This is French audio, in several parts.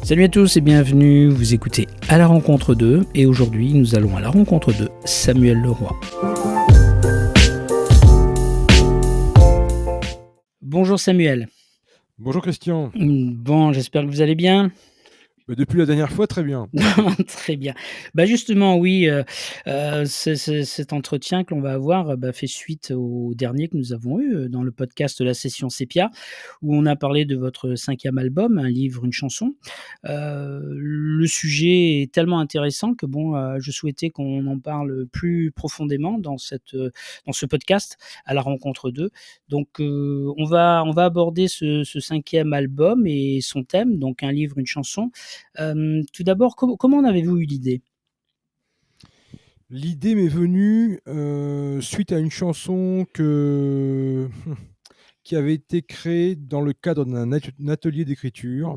Salut à tous et bienvenue, vous écoutez À la rencontre d'eux et aujourd'hui nous allons à la rencontre de Samuel Leroy. Bonjour Samuel. Bonjour Christian. Bon, j'espère que vous allez bien. Depuis la dernière fois, très bien. Très bien. Justement oui, cet entretien que l'on va avoir, fait suite au dernier que nous avons eu, dans le podcast de la session Sépia, où on a parlé de votre 5e album, Un livre, une chanson. Le sujet est tellement intéressant que je souhaitais qu'on en parle plus profondément dans dans ce podcast, à la rencontre d'eux. Donc, on va aborder ce 5e album et son thème, donc Un livre, une chanson. Tout d'abord, comment en avez-vous eu l'idée? L'idée m'est venue, suite à une chanson qui avait été créée dans le cadre d'un atelier d'écriture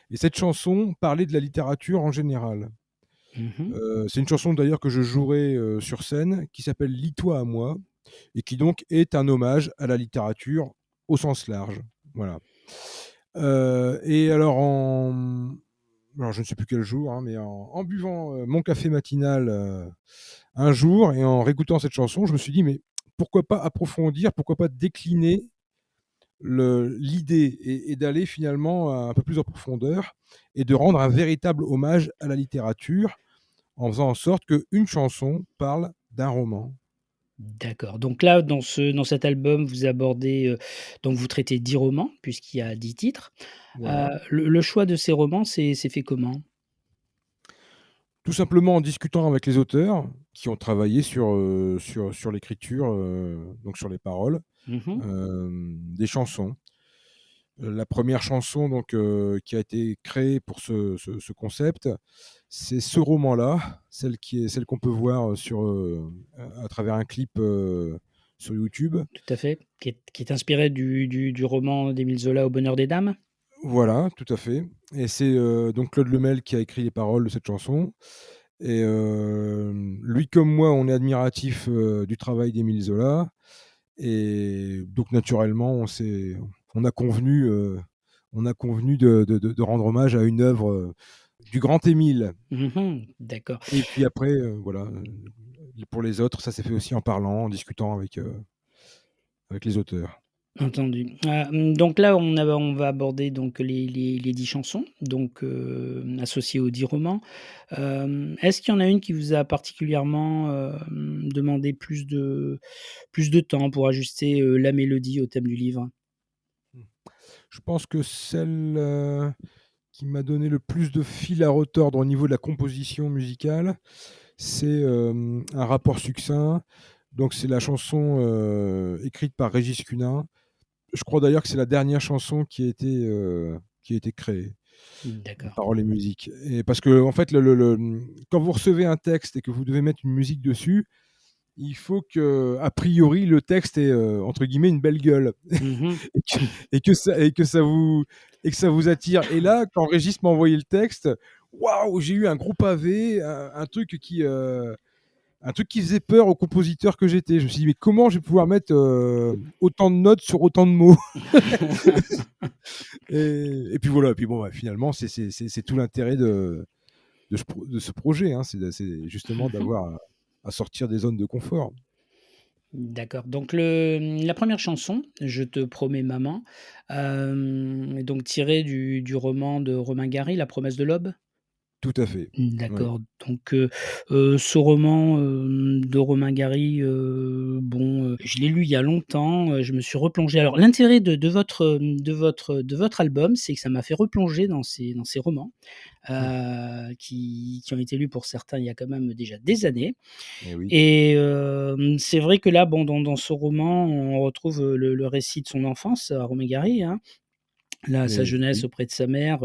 et cette chanson parlait de la littérature en général. Mmh. C'est une chanson d'ailleurs que je jouerai, sur scène qui s'appelle «Lis-toi à moi» et qui donc est un hommage à la littérature au sens large. Voilà. Et alors je ne sais plus quel jour, hein, mais en buvant, mon café matinal, un jour et en réécoutant cette chanson, je me suis dit: «Mais pourquoi pas approfondir, pourquoi pas décliner l'idée et d'aller finalement un peu plus en profondeur et de rendre un véritable hommage à la littérature en faisant en sorte qu'une chanson parle d'un roman». D'accord. Donc là, dans cet album, vous abordez, donc vous traitez 10 romans puisqu'il y a 10 titres. Voilà. Le choix de ces romans, c'est fait comment? Tout simplement en discutant avec les auteurs qui ont travaillé sur l'écriture, donc sur les paroles, Mmh. des chansons. La première chanson donc, qui a été créée pour ce concept, c'est ce roman-là, celle qu'on peut voir à travers un clip, sur YouTube. Tout à fait. Qui est inspiré du roman d'Émile Zola, Au bonheur des dames? Voilà, tout à fait et c'est, donc Claude Lemel qui a écrit les paroles de cette chanson et lui comme moi, on est admiratif, du travail d'Émile Zola et donc naturellement, on a convenu, de rendre hommage à une œuvre, du grand Émile. Mmh. D'accord. Et puis après, voilà, pour les autres, ça s'est fait aussi en parlant, en discutant avec les auteurs. Entendu. Donc là, on va aborder donc les 10 chansons, donc associées aux 10 romans. Est-ce qu'il y en a une qui vous a particulièrement, demandé plus de temps pour ajuster, la mélodie au thème du livre? Mmh. Je pense que celle, qui m'a donné le plus de fil à retordre au niveau de la composition musicale, c'est, Un rapport succinct. Donc c'est la chanson, écrite par Régis Cunin. Je crois d'ailleurs que c'est la dernière chanson qui a été créée, D'accord. paroles et musique. Et parce que en fait, quand vous recevez un texte et que vous devez mettre une musique dessus, il faut que, a priori, le texte ait, entre guillemets, «une belle gueule» Mmh. et que ça vous attire. Et là, quand Régis m'a envoyé le texte, waouh! J'ai eu un gros pavé, un truc qui faisait peur au compositeur que j'étais. Je me suis dit: «Mais comment je vais pouvoir mettre, autant de notes sur autant de mots?» Et puis voilà, et puis bon, finalement, c'est tout l'intérêt de ce projet, hein. C'est justement d'avoir à sortir des zones de confort. D'accord, donc la première chanson, «Je te promets maman», est donc tirée du roman de Romain Gary, La promesse de l'aube? Tout à fait. Oui. D'accord, donc ce roman, de Romain Gary, je l'ai lu il y a longtemps, je me suis replongé alors l'intérêt de votre album, c'est que ça m'a fait replonger dans ces romans, Mmh. qui ont été lus pour certains il y a quand même déjà des années Et oui. et c'est vrai que là, dans ce roman, on retrouve, le récit de son enfance à Romain Gary, hein. Sa et jeunesse oui, auprès de sa mère,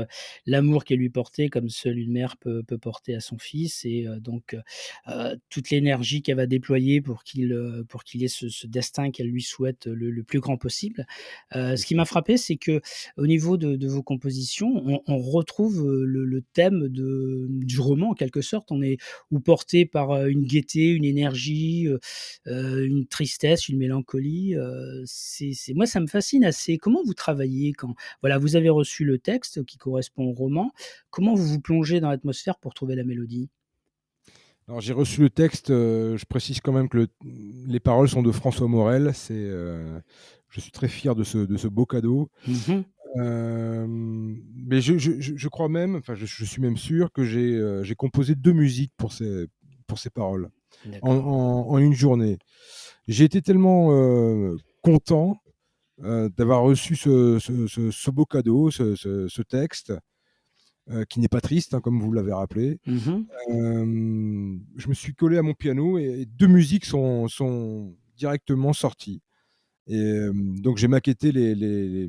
l'amour qu'elle lui portait comme seule une mère peut porter à son fils et toute l'énergie qu'elle va déployer pour qu'il ait ce destin qu'elle lui souhaite le plus grand possible. c'est Ce qui ça. m'a frappé, c'est qu'au niveau de vos compositions, on retrouve, le thème du roman en quelque sorte. On est ou porté par, une gaieté, une énergie, une tristesse, une mélancolie, c'est moi ça me fascine assez. Comment vous travaillez quand voilà, vous avez reçu le texte qui correspond au roman. Comment vous vous plongez dans l'atmosphère pour trouver la mélodie? Alors j'ai reçu le texte, je précise quand même que les paroles sont de François Morel. Je suis très fier de ce beau cadeau. Mmh. Mais je crois même, enfin je suis même sûr que j'ai composé 2 musiques pour ces paroles D'accord. en une journée. J'ai été tellement, content, d'avoir reçu ce beau cadeau, ce texte, qui n'est pas triste, hein, comme vous l'avez rappelé. Mmh. Je me suis collé à mon piano et 2 musiques sont directement sorties. Donc j'ai maquetté les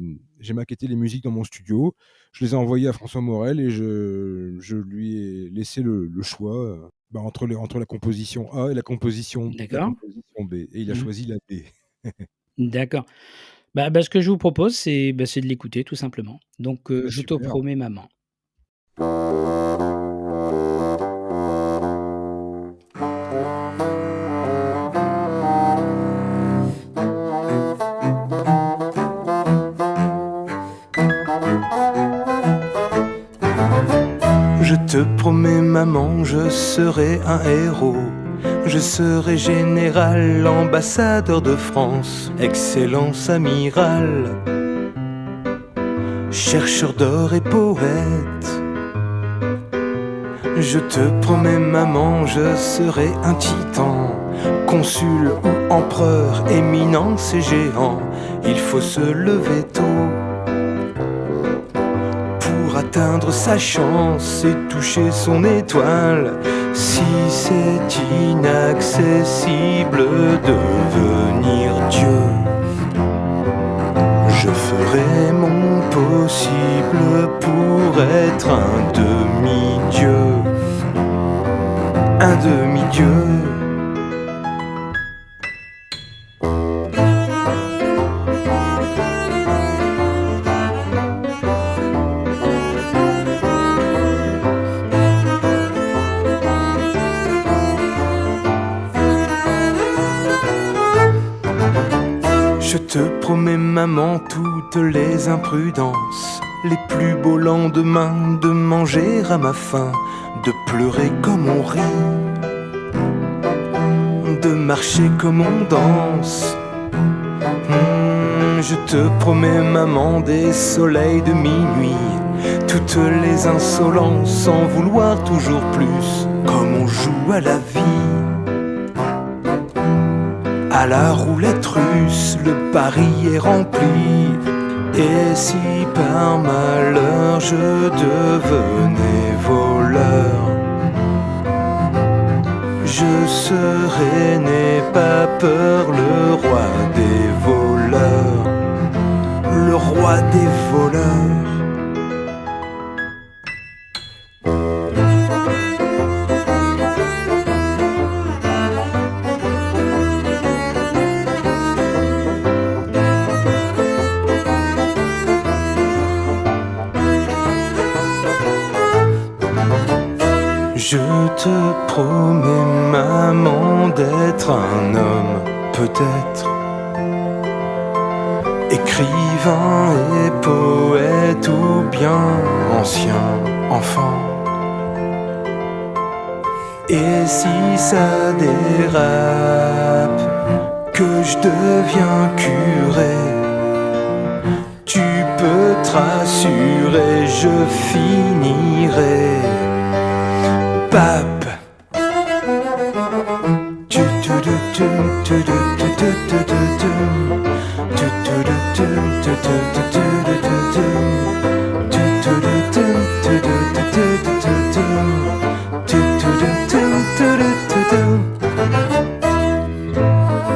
musiques dans mon studio. Je les ai envoyées à François Morel et je lui ai laissé le choix, entre la composition A et la D'accord. composition B, et il a Mmh. choisi la B. D'accord. Ce que je vous propose, c'est de l'écouter tout simplement. Donc, Bah, je te super. promets maman. Je te promets maman, je serai un héros. Je serai général, ambassadeur de France, excellence amiral, chercheur d'or et poète. Je te promets maman, je serai un titan, consul ou empereur, éminence et géant. Il faut se lever tôt pour atteindre sa chance et toucher son étoile. Si c'est inaccessible devenir Dieu, je ferai mon possible pour être un demi-dieu, un demi-dieu. Je te promets maman toutes les imprudences, les plus beaux lendemains, de manger à ma faim, de pleurer comme on rit, de marcher comme on danse. Je te promets maman des soleils de minuit, toutes les insolences sans vouloir toujours plus, comme on joue à la vie. À la roulette russe, le pari est rempli. Et si par malheur je devenais voleur, je serais, n'aie pas peur, le roi des voleurs, le roi des voleurs. Je te promets maman d'être un homme, peut-être écrivain et poète, ou bien ancien enfant. Et si ça dérape, que je deviens curé, tu peux te rassurer, je finirai pape.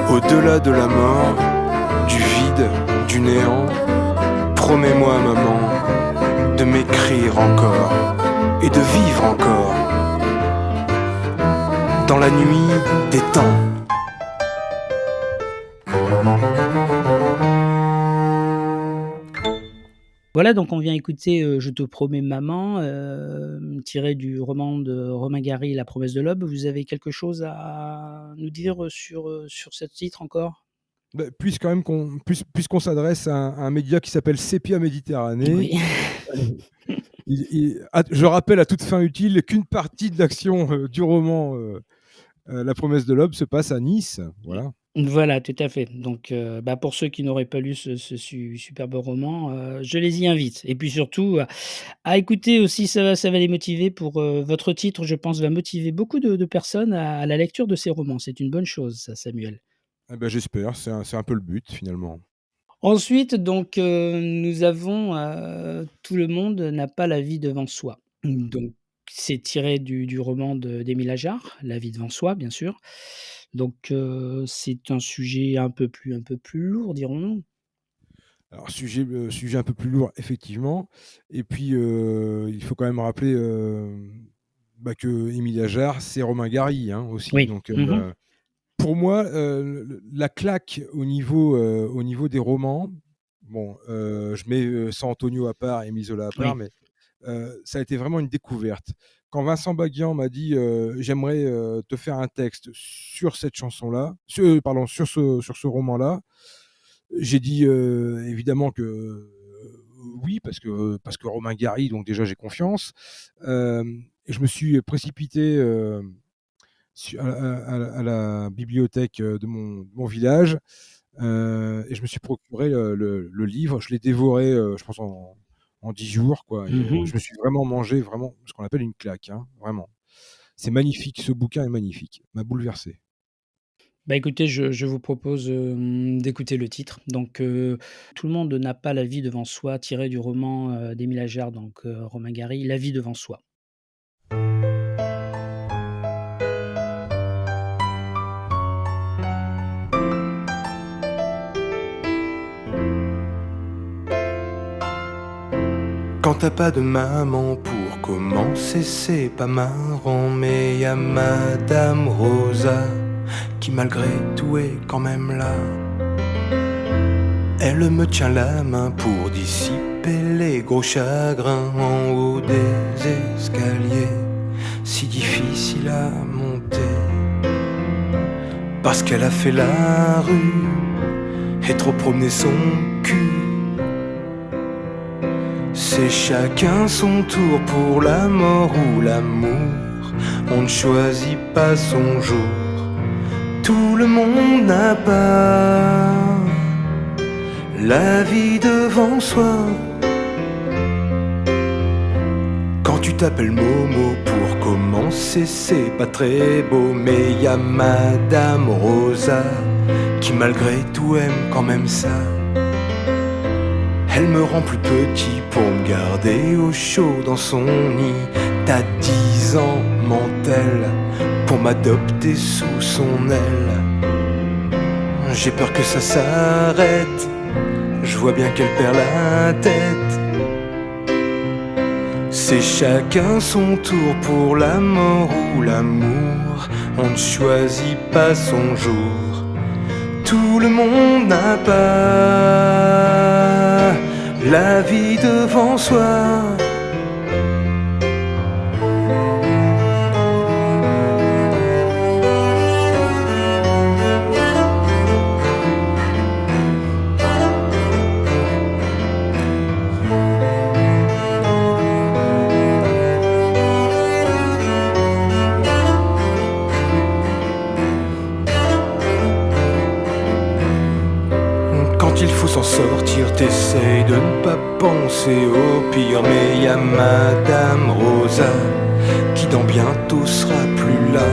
Au-delà de la mort, du vide, du néant, promets-moi maman de m'écrire encore et de vivre encore dans la nuit des temps. Voilà, donc on vient écouter Je te promets maman, tiré du roman de Romain Gary, La promesse de l'aube. Vous avez quelque chose à nous dire sur ce titre encore? Bah, puisqu'on s'adresse à un média qui s'appelle Sépia Méditerranée, Oui. je rappelle à toute fin utile qu'une partie de l'action du roman La promesse de l'aube se passe à Nice. Voilà. Voilà, tout à fait. Donc, pour ceux qui n'auraient pas lu ce superbe roman, je les y invite et puis surtout, à écouter aussi, ça va les motiver pour, votre titre, je pense, va motiver beaucoup de personnes à la lecture de ces romans. C'est une bonne chose ça, Samuel. Eh ben, j'espère, c'est un peu le but finalement. Ensuite donc, nous avons, Tout le monde n'a pas la vie devant soi. Donc c'est tiré du roman d'Émile Ajar, La vie devant soi, bien sûr. Donc, c'est un sujet un peu plus lourd, dirons-nous? Alors sujet un peu plus lourd effectivement et puis, il faut quand même rappeler, qu'Émile Ajar, c'est Romain Gary, hein, aussi Oui. donc, Mmh. pour moi, la claque au niveau des romans, bon, je mets, San Antonio à part et Émile Zola à part, Oui. mais ça a été vraiment une découverte. Quand Vincent Baguian m'a dit, «J'aimerais, te faire un texte sur cette chanson-là, sur ce roman-là», j'ai dit, évidemment que, oui, parce que Romain Gary, donc déjà j'ai confiance. Et je me suis précipité, à la bibliothèque, de mon village, et je me suis procuré le livre. Je l'ai dévoré, je pense en 10 jours, quoi, et je Mmh. me suis vraiment mangé vraiment ce qu'on appelle une claque, hein, vraiment. C'est magnifique, ce bouquin est magnifique, m'a bouleversé. Bah, écoutez, je vous propose, d'écouter le titre. Donc, Tout le monde n'a pas la vie devant soi, tiré du roman, d'Émile Ajar, donc, Romain Gary, La vie devant soi. Quand t'as pas de maman pour commencer, c'est pas marrant, mais y a Madame Rosa qui malgré tout est quand même là. Elle me tient la main pour dissiper les gros chagrins en haut des escaliers, si difficile à monter. Parce qu'elle a fait la rue et trop promené son cul. C'est chacun son tour pour la mort ou l'amour. On ne choisit pas son jour. Tout le monde n'a pas la vie devant soi. Quand tu t'appelles Momo pour commencer, c'est pas très beau, mais y a Madame Rosa qui malgré tout aime quand même ça. Elle me rend plus petit pour me garder au chaud dans son nid. T'as 10 ans, ment-elle, pour m'adopter sous son aile. J'ai peur que ça s'arrête, je vois bien qu'elle perd la tête. C'est chacun son tour pour la mort ou l'amour. On ne choisit pas son jour. Tout le monde n'a pas la vie devant soi. Quand il faut s'en sortir, t'essayes de ne pas penser au pire. Mais y a Madame Rosa qui dans bientôt sera plus là.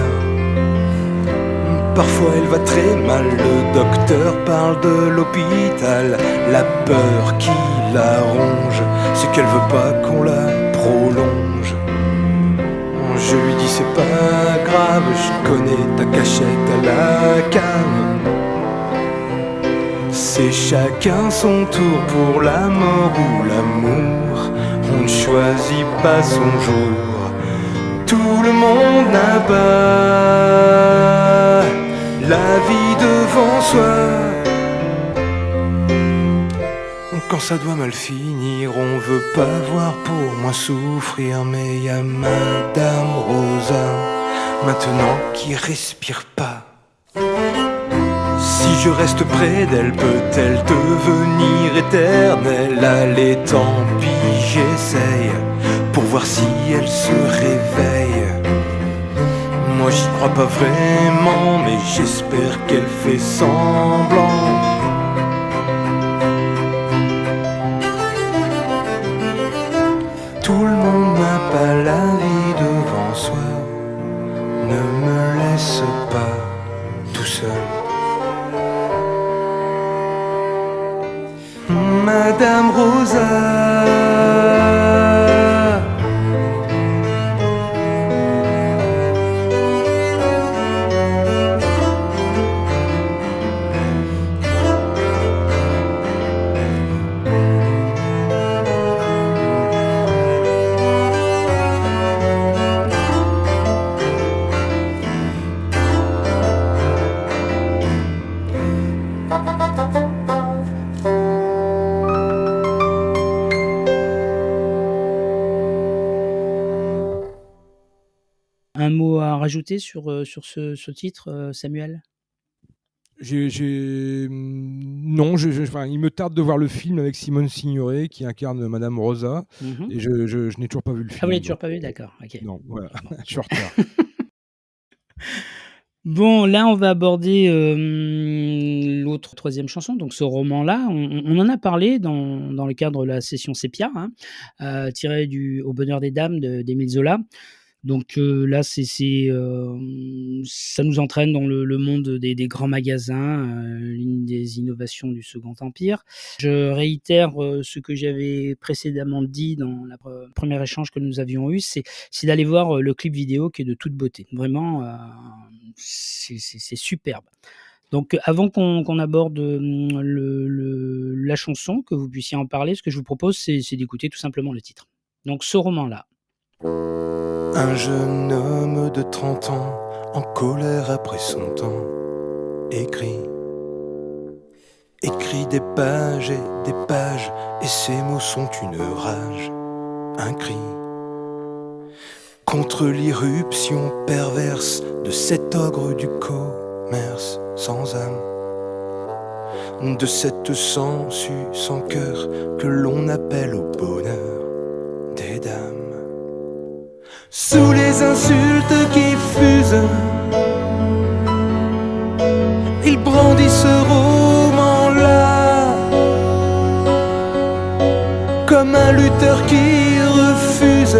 Parfois elle va très mal, le docteur parle de l'hôpital. La peur qui la ronge, c'est qu'elle veut pas qu'on la prolonge. Je lui dis c'est pas grave, je connais ta cachette à la cave. C'est chacun son tour pour la mort ou l'amour. On on ne choisit pas son jour. Tout le monde n'a pas la vie devant soi. Quand ça doit mal finir, on veut pas voir pour moi souffrir. Mais y a Madame Rosa, maintenant qui respire pas. Si je reste près d'elle, peut-elle devenir éternelle? Allez, tant pis, j'essaye pour voir si elle se réveille. Moi j'y crois pas vraiment, mais j'espère qu'elle fait semblant. Tout le monde n'a pas la vie devant soi. Ne me laisse pas tout seul. Madame Rosa, Un mot à rajouter sur ce titre, Samuel? Non, enfin, il me tarde de voir le film avec Simone Signoret qui incarne Madame Rosa, Mmh. et je n'ai toujours pas vu le Ah, vous l'avez film, toujours donc pas vu? D'accord, OK. non, voilà, Bon. je suis en retard. Bon, là, on va aborder, l'autre 3e chanson, donc ce roman-là. On en a parlé dans le cadre de la session Sépia, hein, tiré du Au bonheur des dames d'Émile Zola. Donc là, ça nous entraîne dans le monde des grands magasins, l'une des innovations du Second Empire. Je réitère, ce que j'avais précédemment dit dans la premier échange que nous avions eu, c'est d'aller voir, le clip vidéo qui est de toute beauté. Vraiment, c'est superbe. Donc avant qu'on aborde, la chanson, que vous puissiez en parler, ce que je vous propose, c'est d'écouter tout simplement le titre. Donc ce roman-là. un jeune homme de 30 ans, en colère après son temps, écrit des pages et des pages, et ces mots sont une rage, un cri contre l'irruption perverse de cet ogre du commerce sans âme, de cette sangsue sans cœur que l'on appelle au bonheur des dames. Sous les insultes qui fusent, il brandit ce roman-là comme un lutteur qui refuse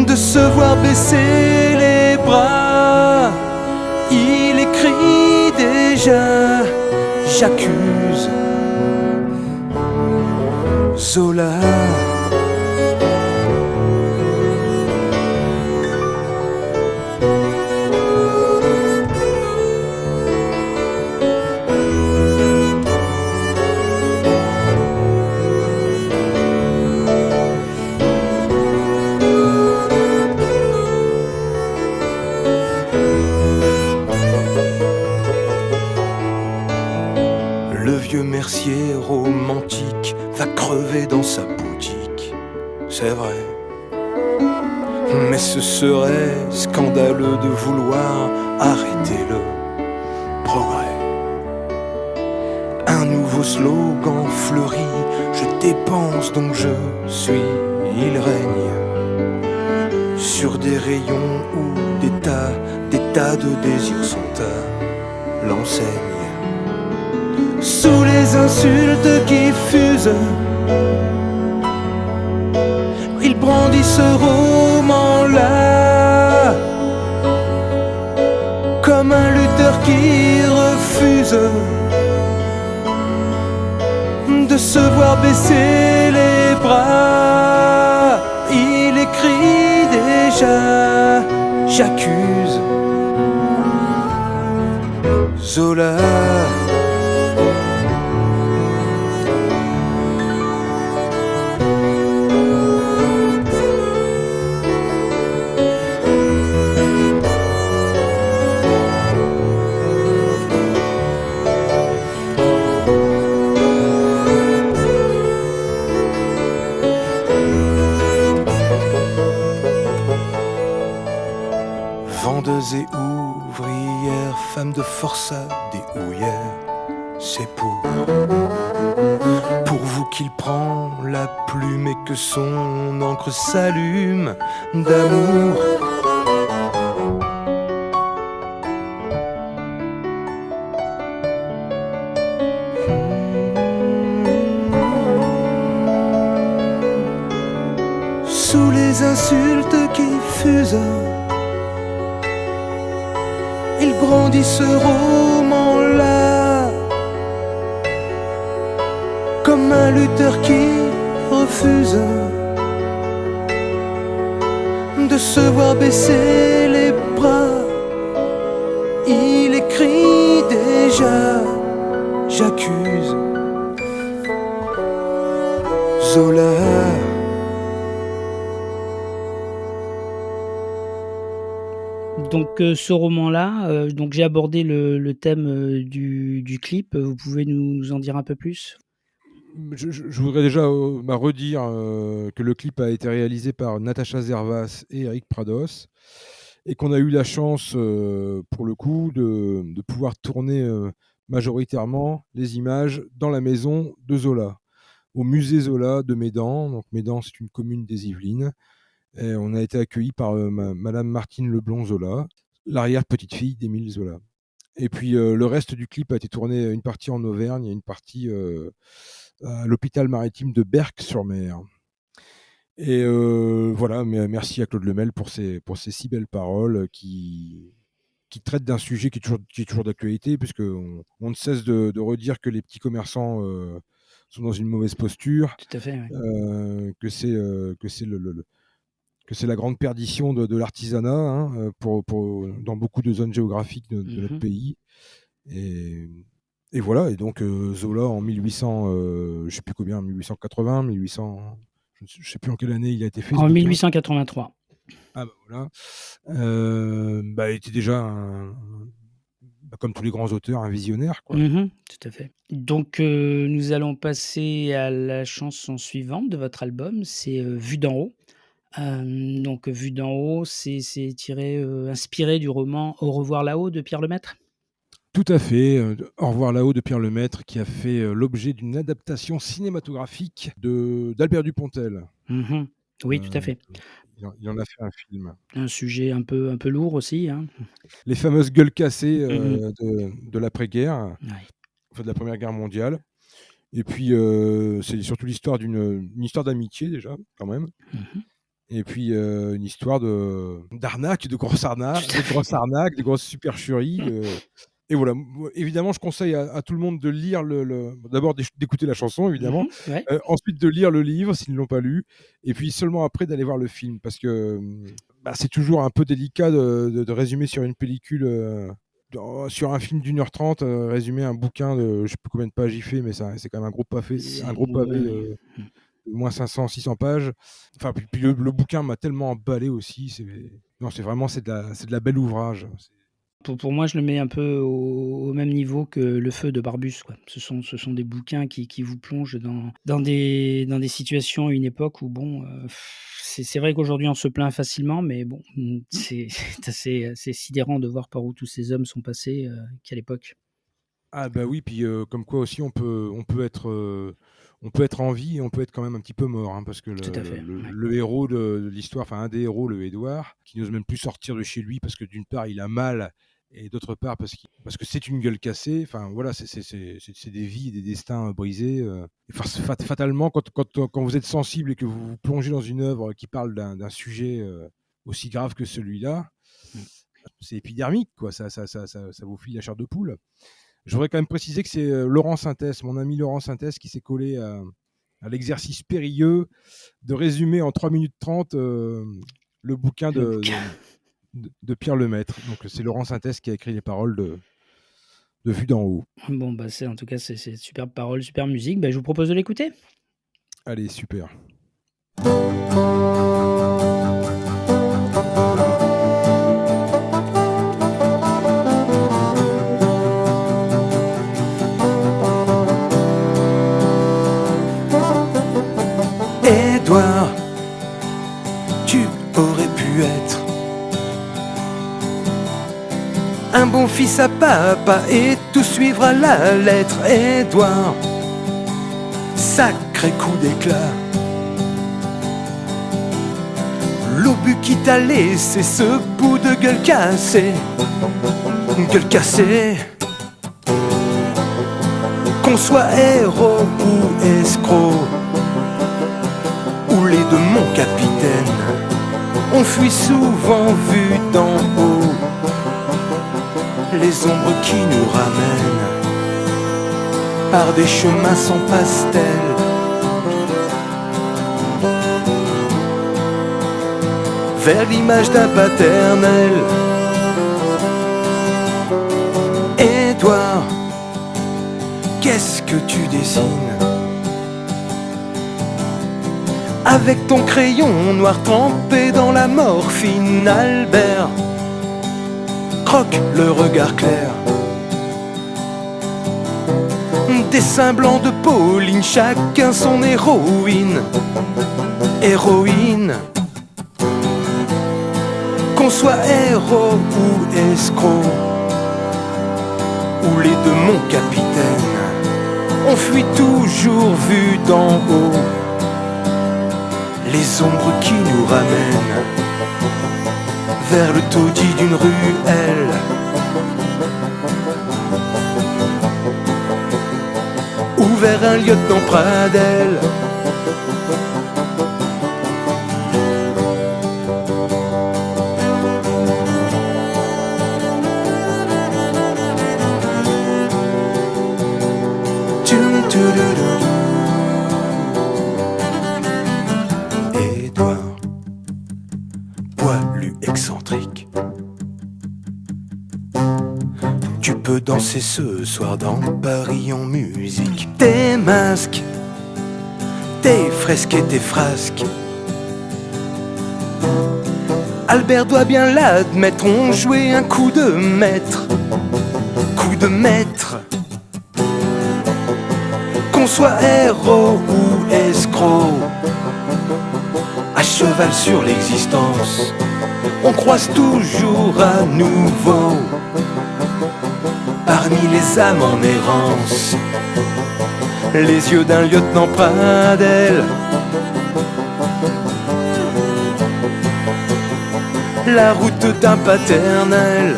de se voir baisser les bras. Il écrit déjà, j'accuse Zola. Mercier romantique va crever dans sa boutique, c'est vrai. Mais ce serait scandaleux de vouloir arrêter le progrès. Un nouveau slogan fleurit, je dépense donc je suis, il règne sur des rayons où des tas de désirs sont à l'enseigne. Sous les insultes qui fusent, il brandit ce roman-là comme un lutteur qui refuse de se voir baisser les bras. Il écrit déjà, j'accuse Zola. meilleure femme de forçat des houillères. C'est pour vous qu'il prend la plume et que son encre s'allume d'amour. Sous les insultes qui fusent, il grandit ce roman-là, comme un lutteur qui refuse de se voir baisser les bras. Il écrit déjà, j'accuse Zola. Donc ce roman-là, donc j'ai abordé le thème, du clip. Vous pouvez nous en dire un peu plus? Je voudrais déjà redire que le clip a été réalisé par Natacha Zervas et Eric Prados et qu'on a eu la chance, pour le coup, de pouvoir tourner majoritairement les images dans la maison de Zola, au musée Zola de Médan. Donc Médan, c'est une commune des Yvelines. Et on a été accueillis par Madame Martine Leblond-Zola, l'arrière-petite-fille d'Émile Zola. Et puis le reste du clip a été tourné, une partie en Auvergne et une partie à l'hôpital maritime de Berck-sur-Mer. Et voilà, merci à Claude Lemel pour ces si belles paroles qui traitent d'un sujet qui est toujours d'actualité, puisqu'on ne cesse de redire que les petits commerçants sont dans une mauvaise posture, Tout à fait, ouais. que c'est la grande perdition de l'artisanat, hein, dans beaucoup de zones géographiques de notre pays. Et voilà, et donc Zola en 1800, je ne sais plus combien, 1880, 1800, je ne sais plus en quelle année il a été fait. En 1883. Ah bah voilà. Il était déjà, comme tous les grands auteurs, un visionnaire, quoi. Tout à fait. Donc nous allons passer à la chanson suivante de votre album, c'est Vue d'en haut. Donc Vue d'en haut, c'est tiré, inspiré du roman Au revoir là-haut de Pierre Lemaitre? Tout à fait, Au revoir là-haut de Pierre Lemaitre, qui a fait l'objet d'une adaptation cinématographique d'Albert Dupontel. Oui, tout à fait. Il en a fait un film. Un sujet un peu lourd aussi, hein? Les fameuses gueules cassées de l'après-guerre, Ouais. enfin de la Première Guerre mondiale. Et puis c'est surtout l'histoire d'une histoire d'amitié déjà, quand même. Et puis une histoire d'arnaque, de grosses arnaques, de grosses supercheries. Et voilà, évidemment, je conseille à tout le monde de lire d'abord d'écouter la chanson, évidemment, Ouais. ensuite de lire le livre s'ils ne l'ont pas lu, et puis seulement après d'aller voir le film, parce que c'est toujours un peu délicat de résumer sur une pellicule, sur un film d'1h30, résumer un bouquin de, je ne sais plus combien de pages il fait, mais c'est quand même un gros pavé de moins 500, 600 pages. Enfin, puis le bouquin m'a tellement emballé aussi. C'est de la belle ouvrage. Pour moi, je le mets un peu au même niveau que Le Feu de Barbus, quoi. Ce sont des bouquins qui vous plongent dans des situations, une époque où bon, c'est vrai qu'aujourd'hui on se plaint facilement, mais bon, c'est assez sidérant de voir par où tous ces hommes sont passés, qu'à l'époque. Ah bah oui, puis comme quoi aussi on peut être en vie et on peut être quand même un petit peu mort, hein, parce que Tout à fait, ouais. le héros de l'histoire, enfin un des héros, le Édouard, qui n'ose même plus sortir de chez lui parce que d'une part il a mal et d'autre part parce que c'est une gueule cassée. Enfin voilà, c'est des vies et des destins brisés. Et fatalement, quand vous êtes sensible et que vous vous plongez dans une œuvre qui parle d'un sujet aussi grave que celui-là, c'est épidermique, quoi. Ça vous file la chair de poule. Je voudrais quand même préciser que c'est Laurent Sintès, mon ami Laurent Sintès, qui s'est collé à l'exercice périlleux de résumer en 3 minutes 30 le bouquin de Pierre Lemaitre. Donc c'est Laurent Sintès qui a écrit les paroles de Vue d'en haut. Bon, bah, en tout cas, c'est superbe parole, super musique. Bah, je vous propose de l'écouter. Allez, super. Édouard, tu aurais pu être un bon ton fils à papa et tout suivre à la lettre. Édouard, sacré coup d'éclat. L'obus qui t'a laissé ce bout de gueule cassée. Gueule cassée. Qu'on soit héros ou escroc, ou les deux mon capitaine, on fuit souvent vu d'en haut les ombres qui nous ramènent par des chemins sans pastel. Vers l'image d'un paternel. Édouard, qu'est-ce que tu dessines? Avec ton crayon noir trempé dans la morphine. Albert croque le regard clair. Dessin blanc de Pauline, chacun son héroïne. Héroïne. Qu'on soit héros ou escroc, ou les deux mon capitaine, on fuit toujours vu d'en haut les ombres qui nous ramènent vers le taudis d'une ruelle. Ou vers un lieutenant Pradel. Édouard, poilu excentrique, tu peux danser ce soir dans Paris en musique. Tes masques, tes fresques et tes frasques, Albert doit bien l'admettre, ont joué un coup de maître. Coup de maître. Qu'on soit héros ou escroc, à cheval sur l'existence, on croise toujours à nouveau parmi les âmes en errance les yeux d'un lieutenant Pradel, la route d'un paternel.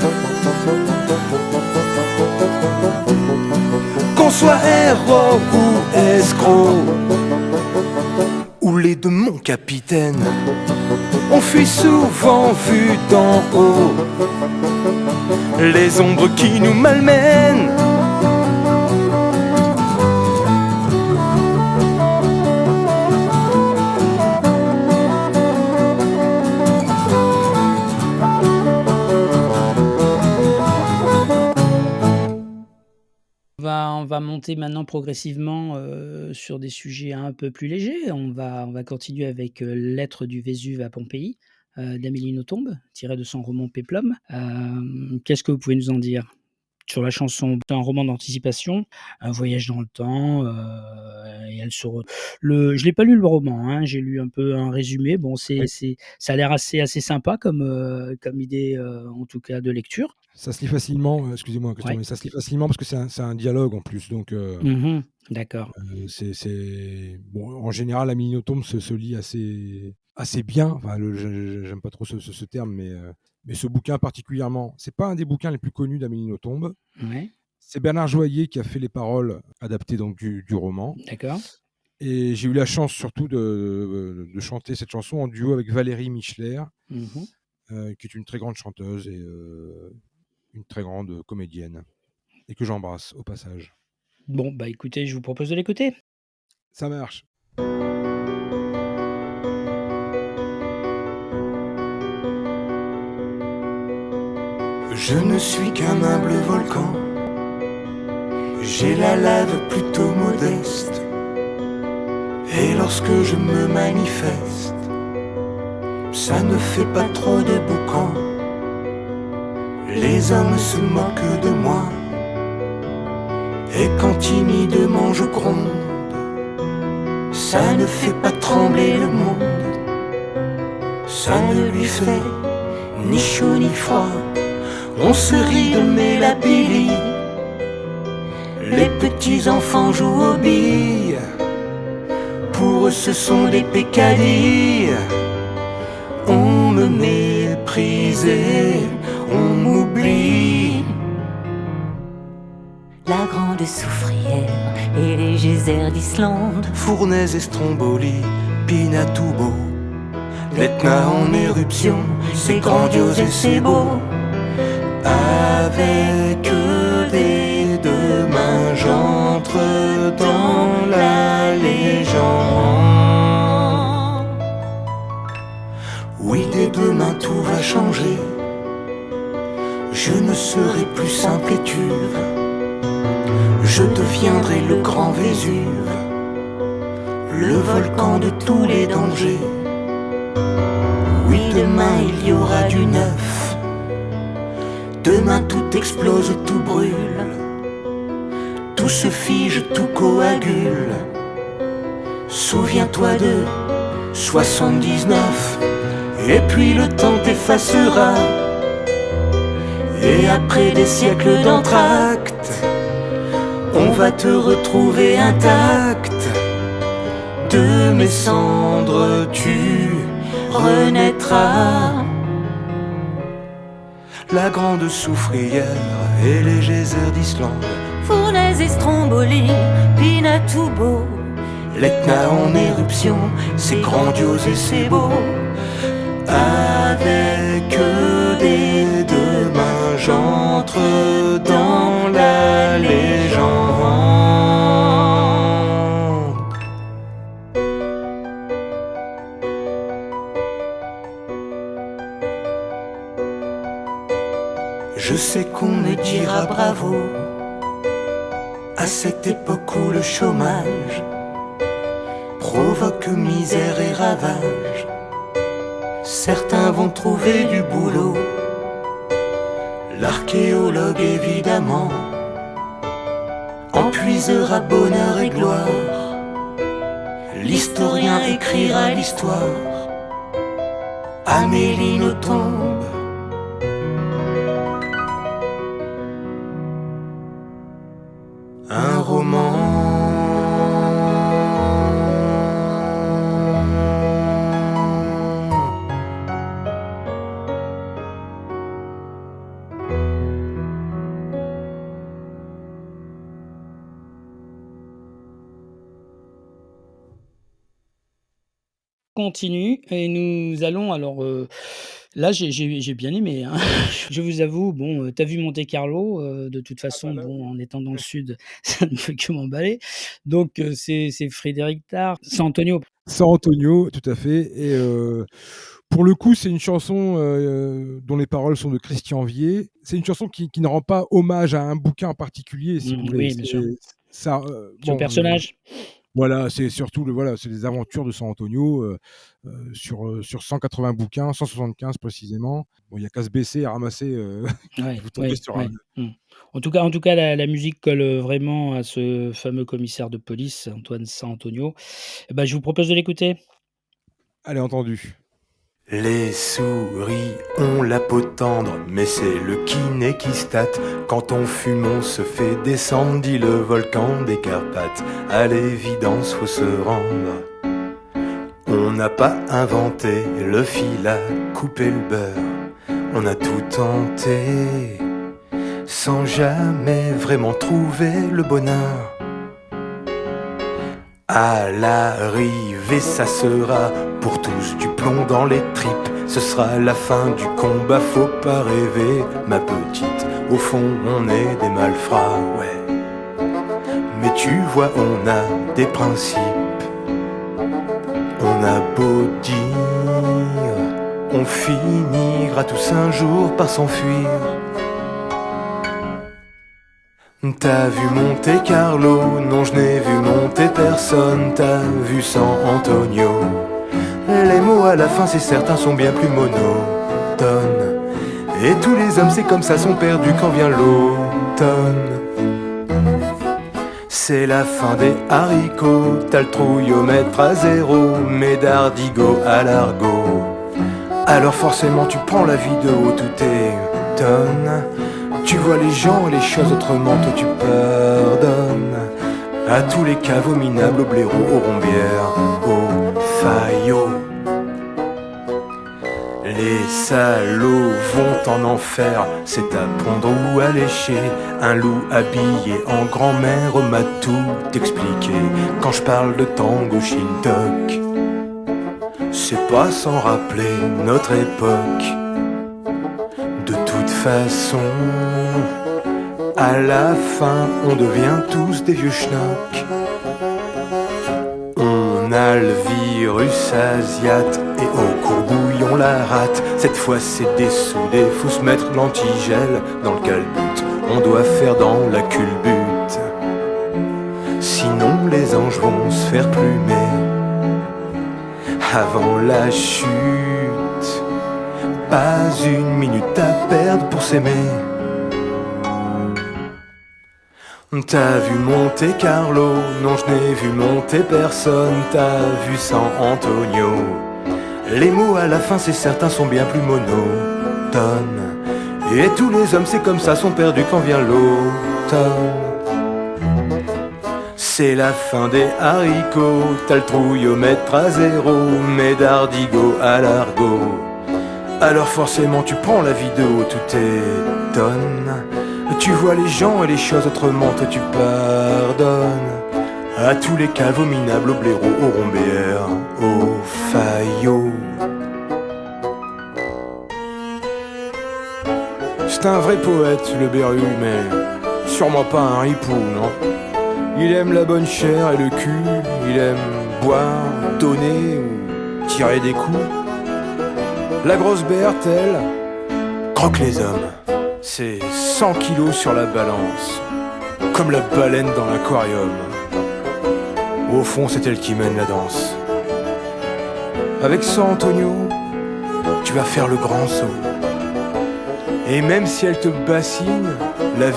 Qu'on soit héros ou escroc, ou les deux mon capitaine, on fuit souvent vu d'en haut les ombres qui nous malmènent. On va monter maintenant progressivement sur des sujets un peu plus légers. On va continuer avec Lettre du Vésuve à Pompéi d'Amélie Nothomb, tiré de son roman Péplum. Qu'est-ce que vous pouvez nous en dire sur la chanson? C'est un roman d'anticipation, un voyage dans le temps, et elle se re je l'ai pas lu le roman, hein, j'ai lu un peu un résumé. Bon, Oui. ça a l'air assez sympa comme idée, en tout cas de lecture. Ça se lit facilement, excusez-moi Christian, Ouais. mais ça se lit facilement parce que c'est un dialogue en plus, donc Mmh. D'accord. c'est bon, en général, Amélie Nothomb se lit assez bien. Enfin, j'aime pas trop ce terme, mais ce bouquin particulièrement, c'est pas un des bouquins les plus connus d'Amélie Nothomb. Ouais, C'est Bernard Joyer qui a fait les paroles adaptées donc du roman, d'accord. et j'ai eu la chance surtout de chanter cette chanson en duo avec Valérie Michler, Mmh. qui est une très grande chanteuse et une très grande comédienne, et que j'embrasse au passage. Bon, bah, écoutez, je vous propose de l'écouter. Ça marche. Je ne suis qu'un humble volcan, j'ai la lave plutôt modeste, et lorsque je me manifeste, ça ne fait pas trop de boucan. Les hommes se moquent de moi, et quand timidement je gronde, ça ne fait pas trembler le monde. Ça ne lui fait ni chaud ni froid On se rit de Mélapili. Les petits enfants jouent aux billes. Pour eux ce sont des peccadilles. On me méprisait, on m'oublie. La grande soufrière et les geysers d'Islande, Fournaise et Stromboli, Pinatubo. L'Etna en éruption, c'est grandiose et c'est beau. Avec des deux mains, j'entre dans la légende. Oui, des deux mains tout va changer. Je ne serai plus simple étuve. Je deviendrai le grand Vésuve, le volcan de tous les dangers. Oui, demain il y aura du neuf. Demain tout explose, tout brûle. Tout se fige, tout coagule. Souviens-toi de 79. Et puis le temps t'effacera. Et après des siècles d'entracte, on va te retrouver intact. De mes cendres tu renaîtras. La grande soufrière et les geysers d'Islande, Fournaise et Stromboli, Pinatubo. l'Etna en éruption, c'est grandiose et c'est beau. Avec des deux mains, j'entre dans la légende. Je sais qu'on me dira bravo à cette époque où le chômage provoque misère et ravage. Certains vont trouver du boulot, l'archéologue évidemment en puisera bonheur et gloire. L'historien écrira l'histoire. Amélie Nothomb, un roman. Continue et nous allons alors, là j'ai bien aimé, hein. Je vous avoue, bon, tu as vu Monte Carlo, de toute façon, là, bon, en étant dans le sud, ça ne peut que m'emballer. Donc c'est Frédéric Tard, San Antonio. San Antonio, tout à fait. Et pour le coup, c'est une chanson dont les paroles sont de Christian Vier. C'est une chanson qui ne rend pas hommage à un bouquin en particulier, si vous voulez. Oui, bien sûr. Ça, Ce personnage. voilà, c'est surtout c'est les aventures de San Antonio sur 180 bouquins, 175 précisément. Bon, il y a qu'à se baisser et ramasser. Ouais, Vous tombez sur un. En tout cas, la musique colle, vraiment à ce fameux commissaire de police, Antoine San Antonio. Et bah, je vous propose de l'écouter. Allez, entendu. Les souris ont la peau tendre, mais c'est le kiné qui state. Quand on fume, on se fait descendre, dit le volcan des Carpates. À l'évidence, faut se rendre. On n'a pas inventé le fil à couper le beurre. On a tout tenté, sans jamais vraiment trouver le bonheur. À l'arrivée, ça sera pour tous du plomb dans les tripes. Ce sera la fin du combat, faut pas rêver, ma petite. Au fond, on est des malfrats, ouais. Mais tu vois, on a des principes. On a beau dire, on finira tous un jour par s'enfuir. T'as vu Monte Carlo? Non, je n'ai vu monter personne. T'as vu San Antonio? Les mots à la fin, c'est certain, sont bien plus monotones. Et tous les hommes, c'est comme ça, sont perdus quand vient l'automne. C'est la fin des haricots. T'as le trouillomètre à zéro, mais d'ardigo à l'argot. Alors forcément, tu prends la vie de haut, tout est tonnes. Tu vois les gens et les choses autrement, toi tu pardonnes à tous les caveaux minables, aux blaireaux, aux rombières, aux faillots. Les salauds vont en enfer, c'est à pondre ou à lécher. Un loup habillé en grand-mère m'a tout expliqué. Quand je parle de tango shintok, c'est pas sans rappeler notre époque. De toute façon, à la fin, on devient tous des vieux schnocks. On a le virus asiate et au courbouille on la rate. Cette fois c'est dessoudé, faut se mettre l'antigel dans le calbut. On doit faire dans la culbute, sinon les anges vont se faire plumer avant la chute. Pas une minute à perdre pour s'aimer. T'as vu Monte Carlo? Non, je n'ai vu monter personne. T'as vu San Antonio? Les mots à la fin, c'est certain, sont bien plus monotones. Et tous les hommes, c'est comme ça, sont perdus quand vient l'automne. C'est la fin des haricots. T'as le trouillomètre à zéro, mais d'ardigo à l'argot. Alors forcément, tu prends la vidéo, tout étonne. Tu vois les gens et les choses autrement, toi tu pardonnes à tous les caveaux minables, aux blaireaux, aux rombières, aux faillots. C'est un vrai poète, le Berru, mais sûrement pas un ripou, non. Il aime la bonne chair et le cul, il aime boire, donner ou tirer des coups. La grosse Berthe, elle, croque les hommes. C'est 100 kilos sur la balance, comme la baleine dans l'aquarium. Au fond, c'est elle qui mène la danse. Avec San Antonio, tu vas faire le grand saut. Et même si elle te bassine, la vie,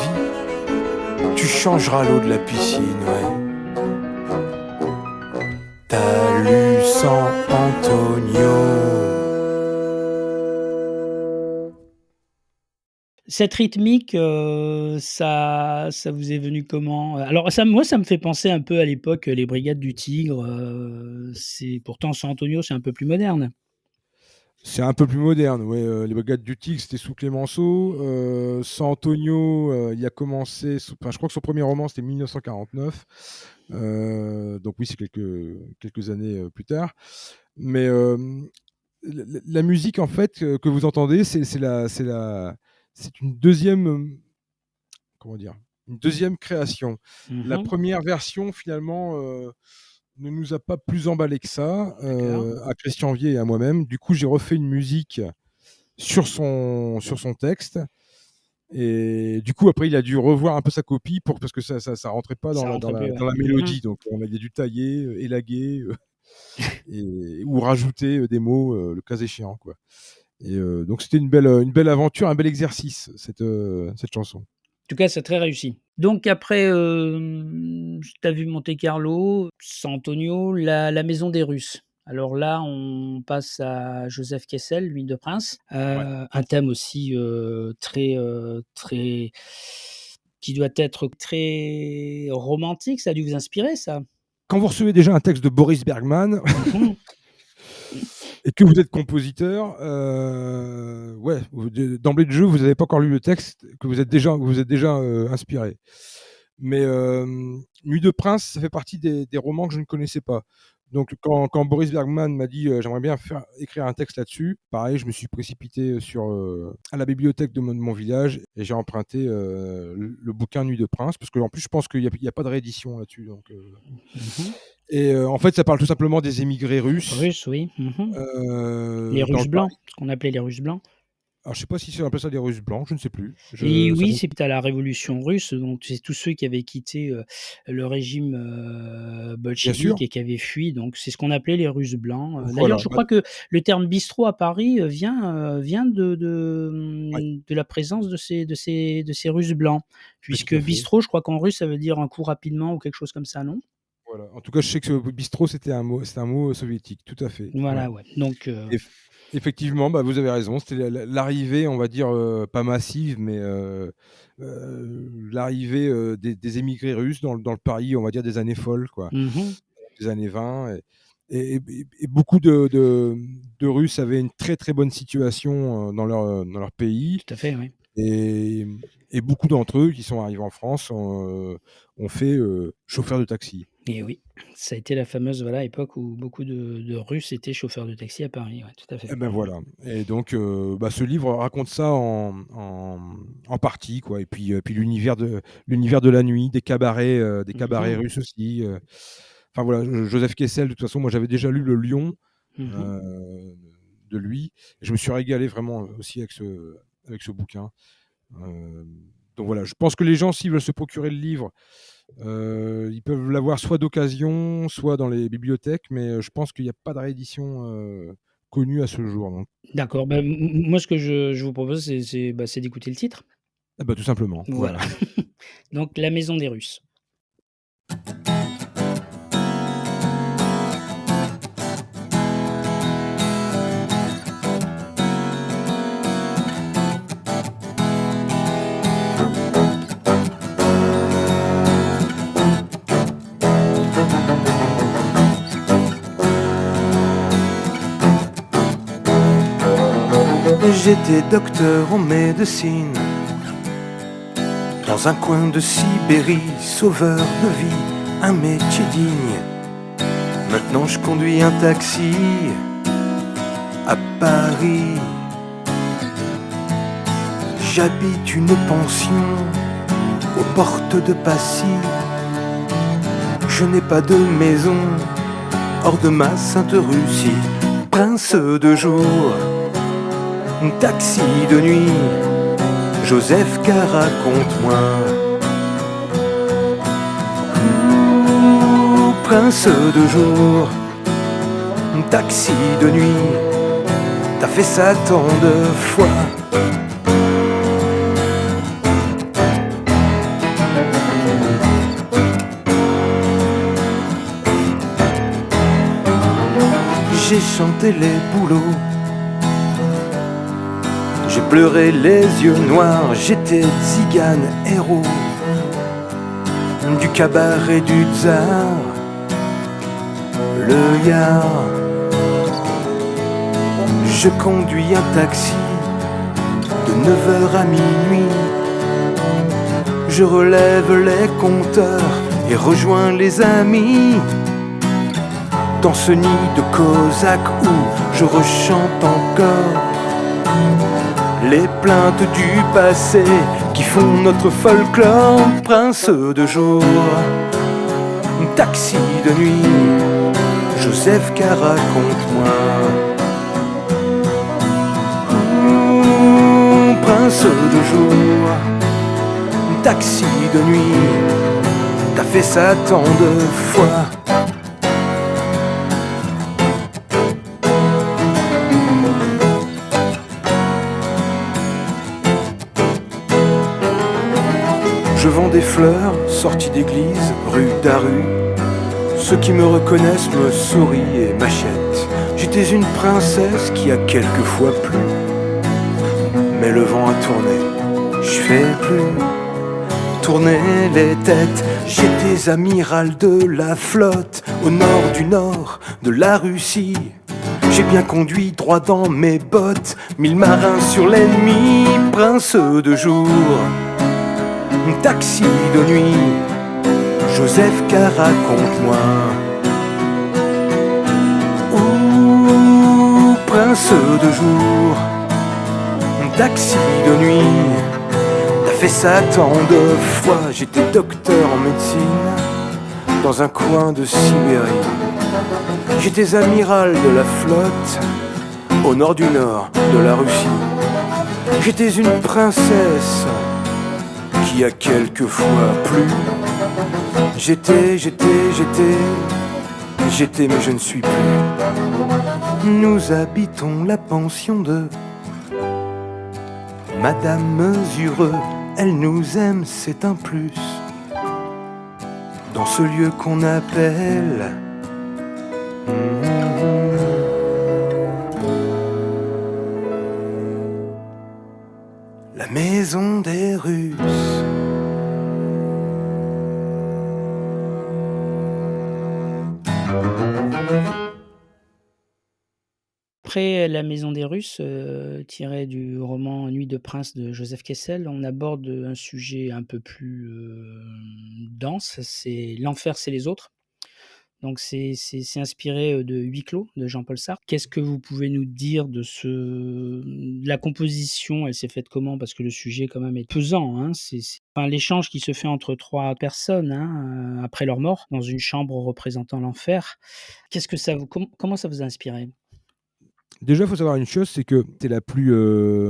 tu changeras l'eau de la piscine, ouais. T'as lu San Antonio. Cette rythmique, ça vous est venu comment? Alors ça, moi, ça me fait penser un peu à l'époque, les Brigades du Tigre, c'est pourtant San Antonio, c'est un peu plus moderne. C'est un peu plus moderne, ouais. Les Brigades du Tigre, c'était sous Clémenceau. San Antonio, il a commencé, enfin, je crois que son premier roman, c'était 1949. Donc oui, c'est quelques années plus tard. Mais la musique, en fait, que vous entendez, c'est une deuxième, comment dire, une deuxième création. La Mmh. première version, finalement, ne nous a pas plus emballé que ça, D'accord. à Christian Vier et à moi-même. Du coup, j'ai refait une musique sur son texte. Et du coup, après, il a dû revoir un peu sa copie parce que ça rentrait pas dans Ça la, rentre plus, ouais. dans la Mmh. mélodie. Donc, on a dû tailler, élaguer, ou rajouter des mots, le cas échéant, quoi. Et donc, c'était une belle aventure, un bel exercice, cette chanson. En tout cas, c'est très réussi. Donc après, tu as vu Monte Carlo, San Antonio, la Maison des Russes. Alors là, on passe à Joseph Kessel, L'Huile de Prince. Ouais. Un thème aussi, très qui doit être très romantique. Ça a dû vous inspirer ça? Quand vous recevez déjà un texte de Boris Bergman Mmh. et que vous êtes compositeur, ouais, d'emblée de jeu, vous n'avez pas encore lu le texte, que vous êtes déjà inspiré. Mais Nuit de Prince, ça fait partie des romans que je ne connaissais pas. Donc quand Boris Bergman m'a dit j'aimerais bien écrire un texte là-dessus, pareil, je me suis précipité à la bibliothèque de mon village et j'ai emprunté le bouquin Nuit de Prince, parce qu'en plus je pense qu'il n'y a pas de réédition là-dessus. Donc, Mmh. et en fait, ça parle tout simplement des émigrés russes. Russes, oui. Mmh. Les Dans Russes le blancs, ce qu'on appelait les Russes blancs. Alors, je sais pas si c'est appelle ça des Russes blancs, je ne sais plus. Et Ça oui, me c'est à la révolution russe, donc c'est tous ceux qui avaient quitté, le régime, Bien sûr, bolchevique et qui avaient fui, donc c'est ce qu'on appelait les Russes blancs. D'ailleurs, voilà, je bah, crois que le terme bistrot à Paris, vient ouais, de la présence de ces Russes blancs. ouais, Puisque tout à fait. bistrot, je crois qu'en russe, ça veut dire un coup rapidement ou quelque chose comme ça, non? Voilà. En tout cas, je sais que bistrot, c'était un mot soviétique, tout à fait, ouais. Voilà, ouais, donc Et Effectivement, bah, vous avez raison. C'était l'arrivée, on va dire, pas massive, mais l'arrivée, des émigrés russes dans le Paris, on va dire, des années folles, quoi. Mmh. Des années 20 et beaucoup de Russes avaient une très, très bonne situation, dans leur pays Tout à fait, oui. et et beaucoup d'entre eux qui sont arrivés en France ont fait, chauffeur de taxi. Et oui, ça a été la fameuse, voilà, époque où beaucoup de Russes étaient chauffeurs de taxi à Paris, ouais, tout à fait. Et ben voilà et donc bah, ce livre raconte ça en partie quoi et puis l'univers de la nuit, des cabarets Mmh. russes aussi, enfin voilà, Joseph Kessel de toute façon moi j'avais déjà lu Le Lion, Mmh. heu, de lui et je me suis régalé vraiment, aussi avec ce bouquin, hem, donc voilà, je pense que les gens s'ils veulent se procurer le livre, ils peuvent l'avoir soit d'occasion, soit dans les bibliothèques, mais je pense qu'il y a pas de réédition, connue à ce jour, donc D'accord, bah, moi ce que je vous propose c'est d'écouter le titre. ah bah, tout simplement, voilà. Voilà. Donc La Maison des Russes. J'étais docteur en médecine, dans un coin de Sibérie, sauveur de vie, un métier digne. Maintenant je conduis un taxi à Paris. J'habite une pension aux portes de Passy. Je n'ai pas de maison hors de ma sainte Russie. Prince de jour, taxi de nuit, Joseph K, raconte-moi. Prince de jour, taxi de nuit, t'as fait ça tant de fois. J'ai chanté les boulots, j'ai pleuré les yeux noirs, j'étais tzigane héros du cabaret du tsar, le yard. Je conduis un taxi de 9h à minuit. Je relève les compteurs et rejoins les amis dans ce nid de cosaques où je rechante encore les plaintes du passé qui font notre folklore. Prince de jour, taxi de nuit, Joseph K, raconte-moi. Prince de jour, taxi de nuit, t'as fait ça tant de fois. Je vends des fleurs, sorties d'église, rue Daru. Ceux qui me reconnaissent me sourient et m'achètent. J'étais une princesse qui a quelquefois plu, mais le vent a tourné, je fais plus tourner les têtes. J'étais amiral de la flotte au nord du nord de la Russie. J'ai bien conduit droit dans mes bottes, 1000 marins sur l'ennemi. Prince de jour, taxi de nuit, Joseph K, raconte-moi. Ouh, prince de jour, taxi de nuit, t'as fait ça tant de fois. J'étais docteur en médecine dans un coin de Sibérie. J'étais amiral de la flotte au nord du nord de la Russie. J'étais une princesse qui a quelquefois plu. J'étais, mais je ne suis plus. Nous habitons la pension de Madame Mesureux. Elle nous aime, c'est un plus. Dans ce lieu qu'on appelle maison des Russes. Après La Maison des Russes, tiré du roman Nuit de prince de Joseph Kessel, on aborde, un sujet un peu plus, dense, c'est l'enfer, c'est les autres. Donc c'est inspiré, de Huis clos de Jean-Paul Sartre. Qu'est-ce que vous pouvez nous dire de la composition? Elle s'est faite comment? Parce que le sujet quand même est pesant, hein. C'est enfin l'échange qui se fait entre 3 personnes, hein, après leur mort, dans une chambre représentant l'enfer. Qu'est-ce que ça vous comment ça vous a inspiré? Déjà, il faut savoir une chose, c'est que c'est la plus,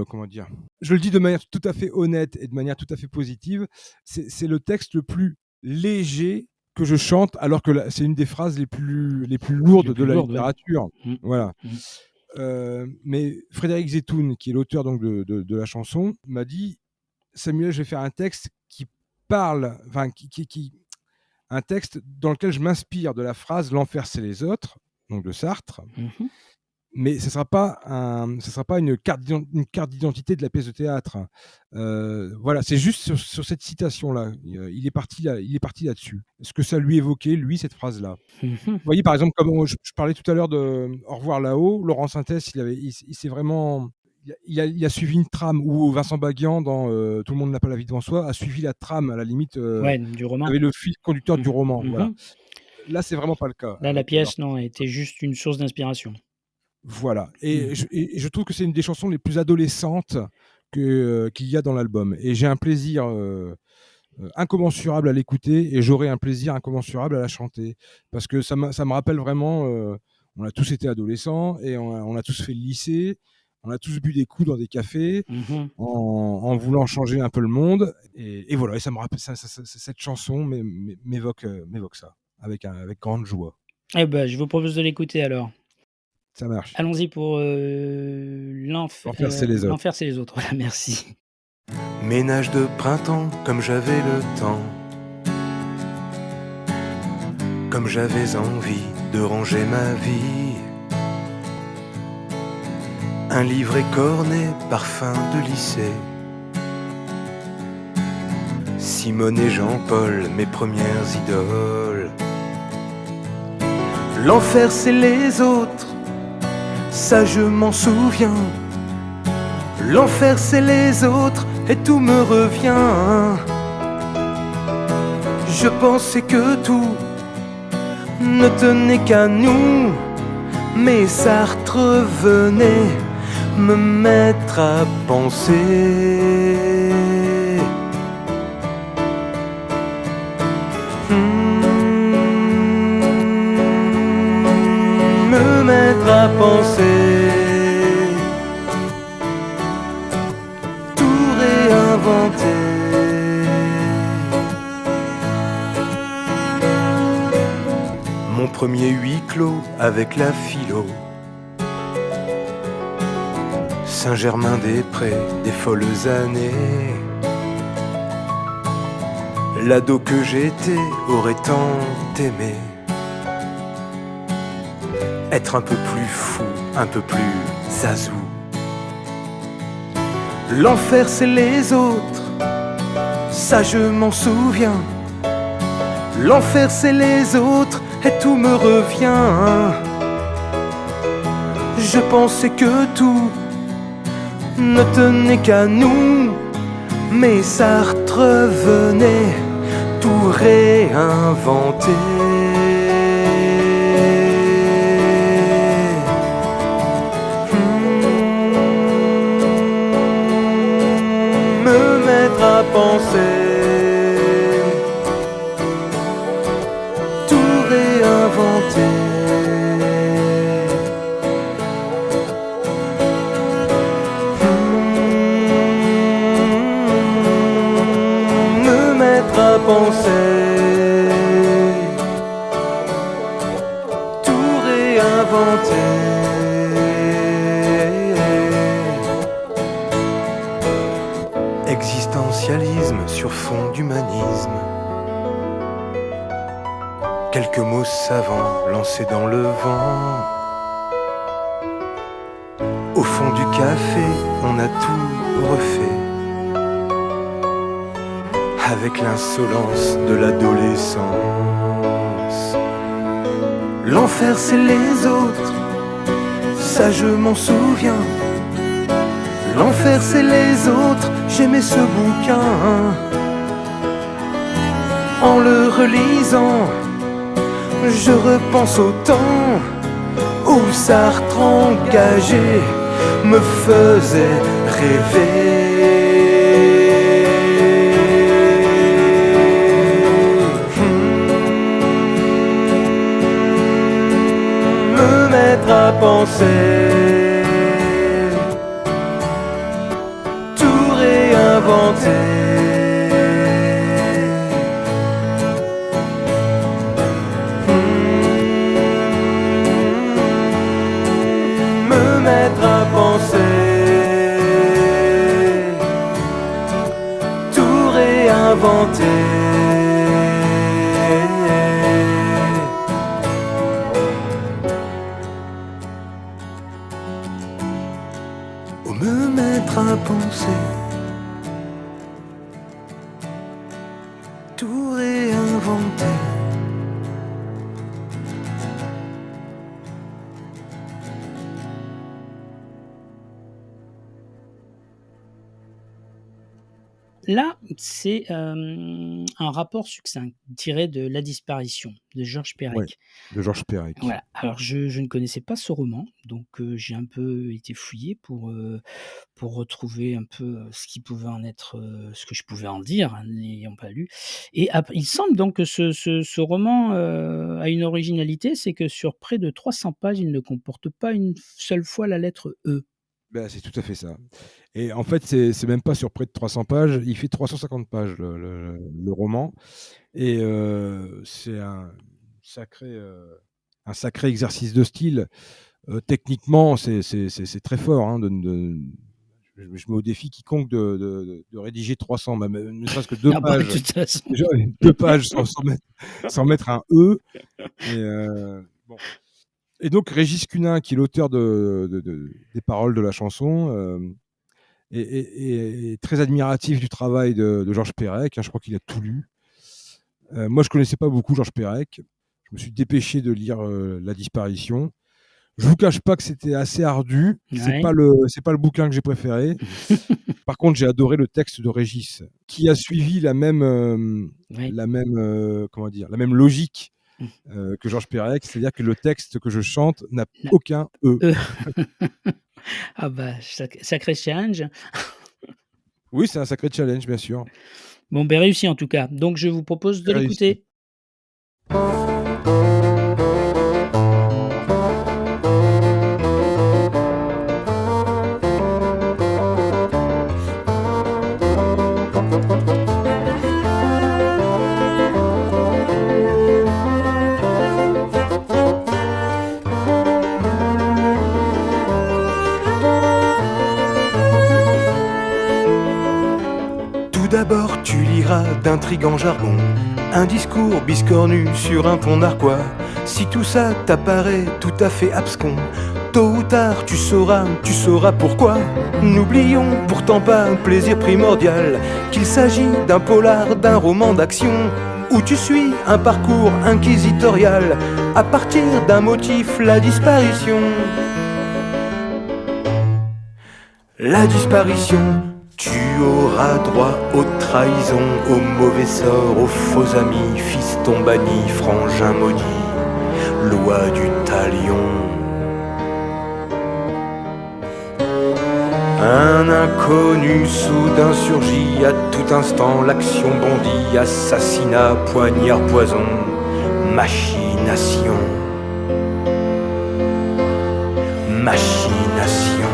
comment dire? Je le dis de manière tout à fait honnête et de manière tout à fait positive, c'est le texte le plus léger que je chante, alors que c'est une des phrases les plus lourdes Les de plus la lourdes, ouais. littérature. Mmh. Voilà. Mmh. Mais Frédéric Zetoun, qui est l'auteur donc de la chanson, m'a dit: «Samuel, je vais faire un texte qui parle, enfin qui un texte dans lequel je m'inspire de la phrase "L'enfer, c'est les autres", donc de Sartre, Mmh. mais ce sera pas une carte d'identité de la pièce de théâtre. Voilà, c'est juste sur cette citation-là. Il est parti là-dessus. Ce que ça lui évoquait, lui, cette phrase-là. Mmh. Vous voyez, par exemple, comme je parlais tout à l'heure de Au revoir là-haut, Laurent Sintès, il s'est vraiment il a suivi une trame, où Vincent Baguian dans Tout le monde n'a pas la vie devant soi a suivi la trame, à la limite, Ouais, du roman. avait le fil conducteur Mmh. du roman, voilà. Mmh. Là, c'est vraiment pas le cas Là, la avec pièce, non, était juste une source d'inspiration. voilà, Mmh. et je trouve que c'est une des chansons les plus adolescentes qu'il y a dans l'album, et j'ai un plaisir, incommensurable à l'écouter, et j'aurai un plaisir incommensurable à la chanter. Parce que ça me rappelle vraiment, on a tous été adolescents, et on a tous fait le lycée, on a tous bu des coups dans des cafés, Mmh. en voulant changer un peu le monde, et voilà, et ça me rappelle cette chanson m'évoque ça, avec grande joie. Eh ben, je vous propose de l'écouter alors. Ça marche. Allons-y pour, L'enfer, c'est les autres. l'enfer, c'est les autres. Voilà, merci. Ménage de printemps, comme j'avais le temps, comme j'avais envie de ranger ma vie. Un livre écorné, parfum de lycée. Simone et Jean-Paul, mes premières idoles. L'enfer, c'est les autres, ça je m'en souviens. L'enfer, c'est les autres, et tout me revient. Je pensais que tout ne tenait qu'à nous, mais Sartre venait me mettre à penser. Me mettre à penser. Tout réinventer. Mon premier huis clos avec la philo. Saint-Germain-des-Prés, des folles années. L'ado que j'étais aurait tant aimé être un peu plus fou, un peu plus zazou. L'enfer, c'est les autres, ça je m'en souviens. L'enfer, c'est les autres, et tout me revient. Je pensais que tout ne tenait qu'à nous, mais Sartre venait tout réinventer. Me mettre à penser. Tout réinventer. Me mettre à penser. Tout réinventer. Existentialisme sur fond d'humanisme. Quelques mots savants lancés dans le vent. Au fond du café, on a tout refait. avec l'insolence de l'adolescence. L'enfer c'est les autres, ça je m'en souviens. L'enfer c'est les autres, j'aimais ce bouquin. En le relisant, je repense au temps où Sartre engagé me faisait rêver. Me mettre à penser, tout réinventer. Tout réinventer. Ou me mettre à penser, tout réinventer. Là, c'est, un rapport succinct tiré de La disparition de Georges Ouais, Perec. de Georges Perec. Voilà, alors je ne connaissais pas ce roman, donc j'ai un peu été fouiller pour retrouver un peu, ce qui pouvait en être, ce que je pouvais en dire, hein, n'ayant pas lu et il semble donc que ce roman, a une originalité, c'est que sur près de 300 pages, il ne comporte pas une seule fois la lettre E. Ben, c'est tout à fait ça. Et en fait, c'est même pas sur près de 300 pages, il fait 350 pages le roman et c'est un sacré exercice de style. Techniquement, c'est très fort, hein, je mets au défi quiconque de rédiger 300, même ne serait-ce que 2 Ah bah, de pages, toute façon. déjà 2 pages sans mettre un E et bon. Et donc Régis Cunin, qui est l'auteur des paroles de la chanson, est très admiratif du travail de Georges Perec, hein, je crois qu'il a tout lu. Moi, je connaissais pas beaucoup Georges Perec. Je me suis dépêché de lire La disparition. Je vous cache pas que c'était assez ardu. C'est Ouais. pas le bouquin que j'ai préféré. Par contre, j'ai adoré le texte de Régis, qui a suivi la même Oui. comment dire, la même logique Mmh. que Georges Perec, c'est-à-dire que le texte que je chante n'a Na aucun E. E. Ah bah, sacré challenge. Oui, c'est un sacré challenge, bien sûr. Bon, beh, réussi en tout cas. Donc je vous propose de Très réussi. l'écouter. Tout d'abord, tu liras d'intrigants jargon, un discours biscornu sur un ton narquois. Si tout ça t'apparaît tout à fait abscon, tôt ou tard tu sauras pourquoi. N'oublions pourtant pas un plaisir primordial, qu'il s'agit d'un polar, d'un roman d'action, où tu suis un parcours inquisitorial, à partir d'un motif, la disparition. La disparition, tu auras droit aux trahisons, aux mauvais sorts, aux faux amis, fiston banni, frangin maudit, loi du talion. Un inconnu soudain surgit, à tout instant l'action bondit, assassinat, poignard, poison, machination. Machination.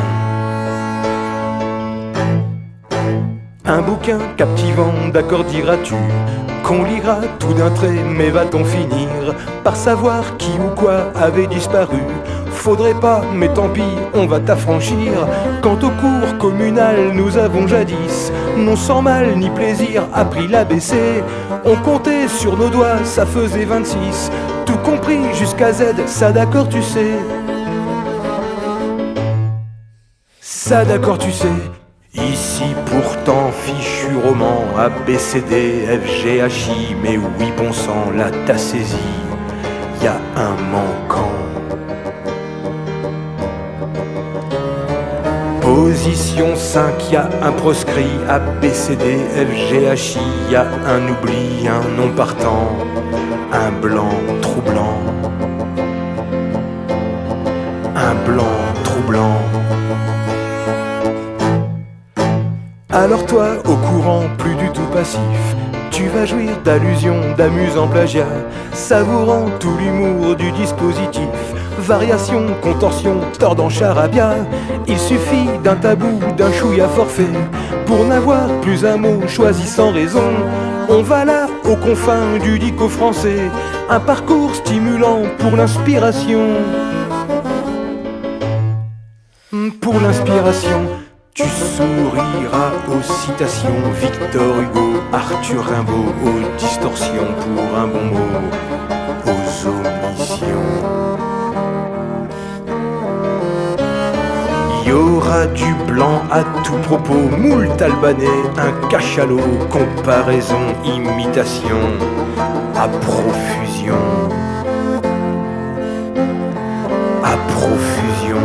Un bouquin captivant, d'accord diras-tu, qu'on lira tout d'un trait, mais va-t-on finir par savoir qui ou quoi avait disparu? Faudrait pas, mais tant pis, on va t'affranchir. Quant au cours communal, nous avons jadis, non sans mal ni plaisir, appris l'ABC. On comptait sur nos doigts, ça faisait 26, tout compris jusqu'à Z, ça d'accord tu sais. Ça d'accord tu sais. Ici pourtant fichu roman, A, B, C, D, F, G, H, I. Mais oui, bon sang, là t'as saisi, y a un manquant. Position 5, y a un proscrit, A, B, C, D, F, G, H, I. Y a un oubli, un non partant, un blanc troublant. Un blanc troublant. Alors toi, au courant, plus du tout passif, tu vas jouir d'allusions, d'amusants plagiats, savourant tout l'humour du dispositif. Variation, contorsion, tordant charabia. Il suffit d'un tabou, d'un chouïa forfait, pour n'avoir plus un mot choisi sans raison. On va là, aux confins du dico français, un parcours stimulant pour l'inspiration. Pour l'inspiration, tu souriras aux citations Victor Hugo, Arthur Rimbaud, aux distorsions pour un bon mot, aux omissions. Y aura du blanc à tout propos, moult albanais, un cachalot, comparaison, imitation, à profusion. À profusion.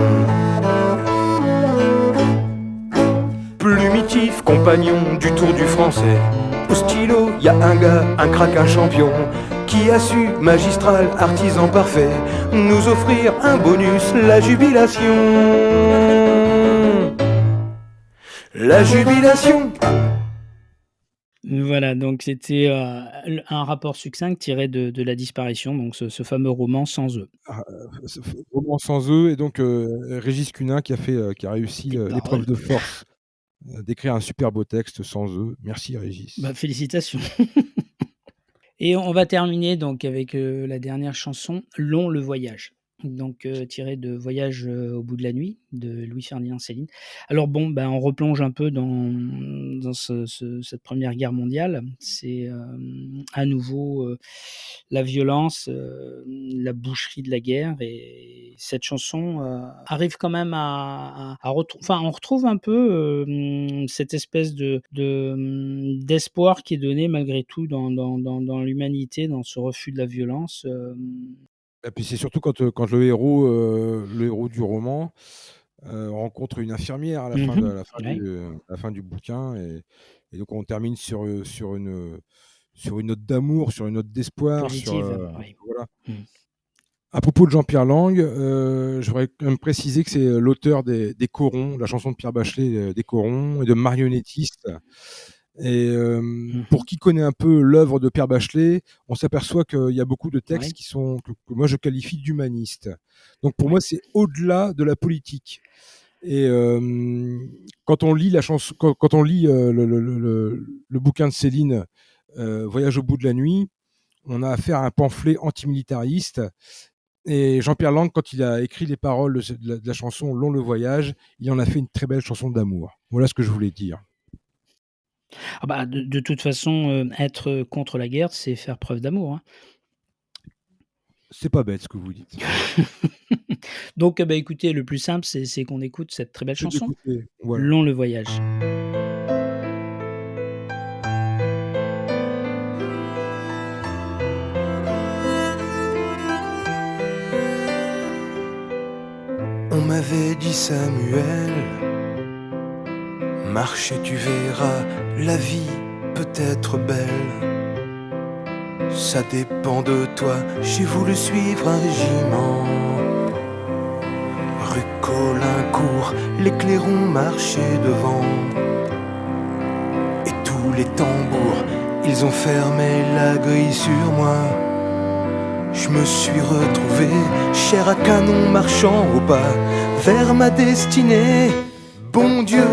Plumitif, compagnon du Tour du Français. Au stylo, y a un gars, un crack, un champion, qui a su, magistral, artisan parfait, nous offrir un bonus, la jubilation. La jubilation. Voilà, donc c'était un rapport succinct tiré de La Disparition, donc ce fameux roman sans eux. Roman sans eux, et donc Régis Cunin qui a réussi Les l'épreuve paroles. de force d'écrire un super beau texte sans eux. Merci Régis. Bah, félicitations. Et on va terminer donc avec la dernière chanson, Long le voyage. Donc tiré de Voyage au bout de la nuit de Louis-Ferdinand Céline. Alors bon, ben, on replonge un peu dans cette Première Guerre mondiale. C'est à nouveau la violence, la boucherie de la guerre, et cette chanson arrive quand même enfin, on retrouve un peu cette espèce d'espoir qui est donné malgré tout dans l'humanité, dans ce refus de la violence. Et puis c'est surtout quand le héros du roman rencontre une infirmière à la fin, Ouais, à la fin du bouquin, et donc on termine sur une note d'amour, sur une note d'espoir, positive, oui. voilà. Mmh. À propos de Jean-Pierre Lang, je voudrais quand même préciser que c'est l'auteur des Corons, la chanson de Pierre Bachelet, des Corons, et de Marionnettiste. Et pour qui connaît un peu l'œuvre de Pierre Bachelet, on s'aperçoit qu'il y a beaucoup de textes Ouais. que moi je qualifie d'humanistes. Donc pour Ouais. moi, c'est au-delà de la politique. Et quand on lit la chanson, quand on lit le bouquin de Céline, Voyage au bout de la nuit, on a affaire à un pamphlet antimilitariste. Et Jean-Pierre Lang, quand il a écrit les paroles de la chanson Long le voyage, il en a fait une très belle chanson d'amour. Voilà ce que je voulais dire. Ah bah, de toute façon, être contre la guerre, c'est faire preuve d'amour, hein. C'est pas bête ce que vous dites. Donc bah, écoutez, le plus simple, c'est qu'on écoute cette très belle C'est chanson, d'écouter, voilà. Long le voyage. On m'avait dit Samuel, marche et tu verras, la vie peut être belle. Ça dépend de toi, j'ai voulu suivre un régiment. Rue Colincourt, les clairons marchaient devant. Et tous les tambours, ils ont fermé la grille sur moi. Je me suis retrouvé, chair à canon, marchant au pas vers ma destinée. Bon Dieu,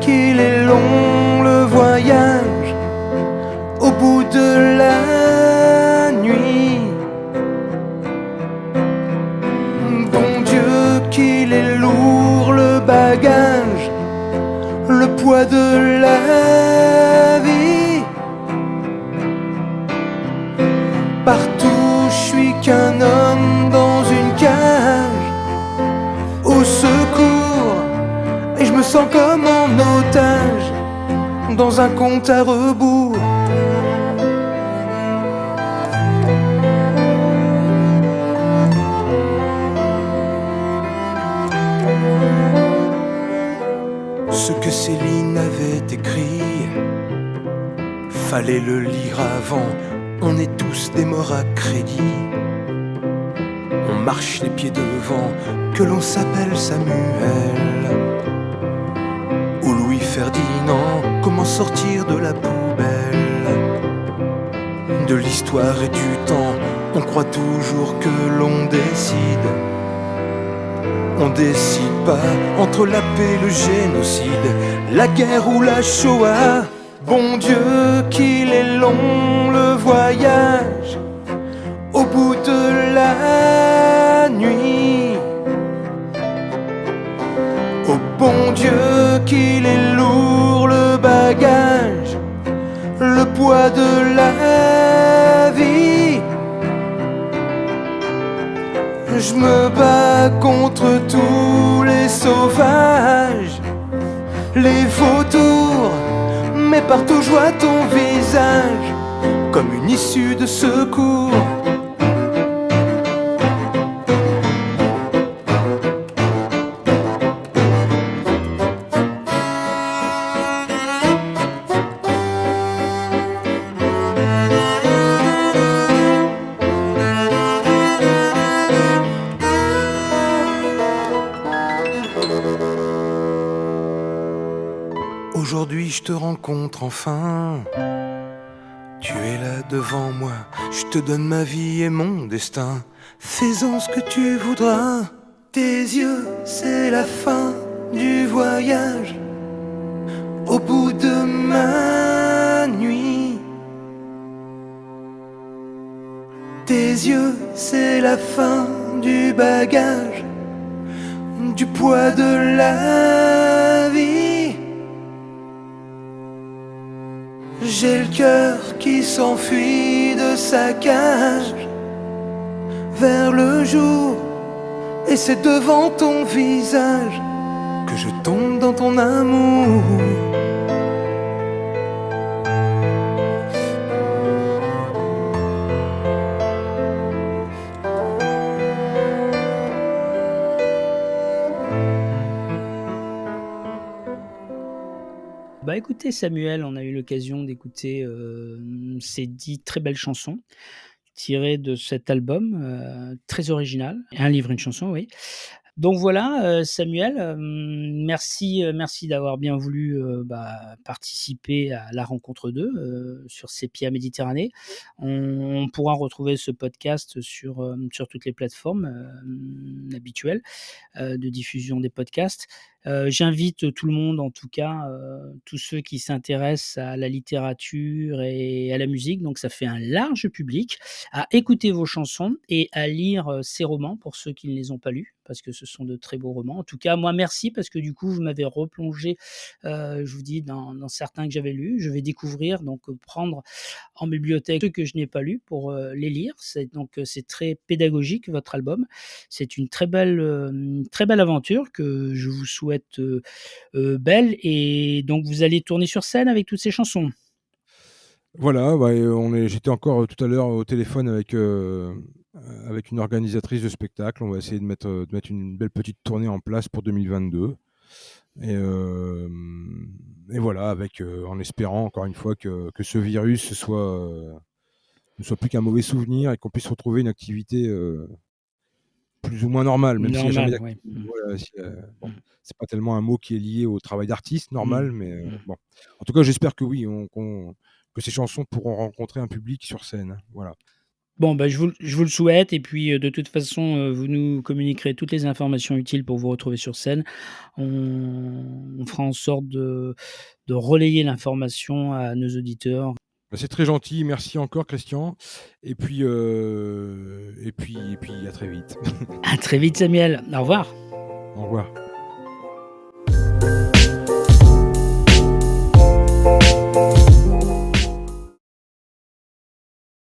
qu'il est long le voyage au bout de la nuit. Bon Dieu, qu'il est lourd le bagage, le poids de la vie. Partout je suis qu'un homme dans une cage, au secours, et je me sens comme en otage. dans un compte à rebours. Ce que Céline avait écrit, fallait le lire avant. On est tous des morts à crédit. On marche les pieds devant, que l'on s'appelle Samuel ou Louis Ferdinand. Comment sortir de la poubelle de l'histoire et du temps? On croit toujours que l'on décide. On décide pas entre la paix et le génocide, la guerre ou la Shoah. Bon Dieu, qu'il est long le voyage au bout de la nuit. Oh bon Dieu, qu'il est lourd le bagage, le poids de la vie. Je me bats contre tous les sauvages, les vautours, mais partout je vois ton visage comme une issue de secours. Aujourd'hui je te rencontre enfin. Tu es là devant moi, je te donne ma vie et mon destin. Fais-en ce que tu voudras. Tes yeux, c'est la fin du voyage au bout de ma nuit. Tes yeux, c'est la fin du bagage, du poids de la vie. J'ai le cœur qui s'enfuit de sa cage vers le jour, et c'est devant ton visage que je tombe dans ton amour. Bah écoutez Samuel, on a eu l'occasion d'écouter ces 10 très belles chansons tirées de cet album très original. Un livre, une chanson, oui. Donc voilà, Samuel, merci d'avoir bien voulu, participer à la rencontre d'eux, sur Sépia Méditerranée. On pourra retrouver ce podcast sur toutes les plateformes, habituelles, de diffusion des podcasts. J'invite tout le monde, en tout cas, tous ceux qui s'intéressent à la littérature et à la musique, donc ça fait un large public, à écouter vos chansons et à lire, ces romans pour ceux qui ne les ont pas lus, parce que ce sont de très beaux romans. En tout cas, moi, merci parce que du coup, vous m'avez replongé, je vous dis, dans certains que j'avais lus. Je vais découvrir, donc prendre en bibliothèque ceux que je n'ai pas lus pour, les lire. C'est très pédagogique votre album. C'est une très belle aventure que je vous souhaite, belle, et donc vous allez tourner sur scène avec toutes ces chansons? Voilà, bah, j'étais encore tout à l'heure au téléphone avec une organisatrice de spectacle. On va essayer de mettre une belle petite tournée en place pour 2022 et voilà, en espérant encore une fois que ce virus ne soit plus qu'un mauvais souvenir et qu'on puisse retrouver une activité, plus ou moins normale, même s'il y a jamais Normal, oui. d'activité. Voilà, bon, c'est pas tellement un mot qui est lié au travail d'artiste normal, mais bon. En tout cas, j'espère que oui, que ces chansons pourront rencontrer un public sur scène. Voilà. Bon, bah, je vous le souhaite, et puis, de toute façon, vous nous communiquerez toutes les informations utiles pour vous retrouver sur scène. On fera en sorte de relayer l'information à nos auditeurs. Bah, c'est très gentil. Merci encore Christian et puis à très vite. À très vite Samuel, au revoir. Au revoir.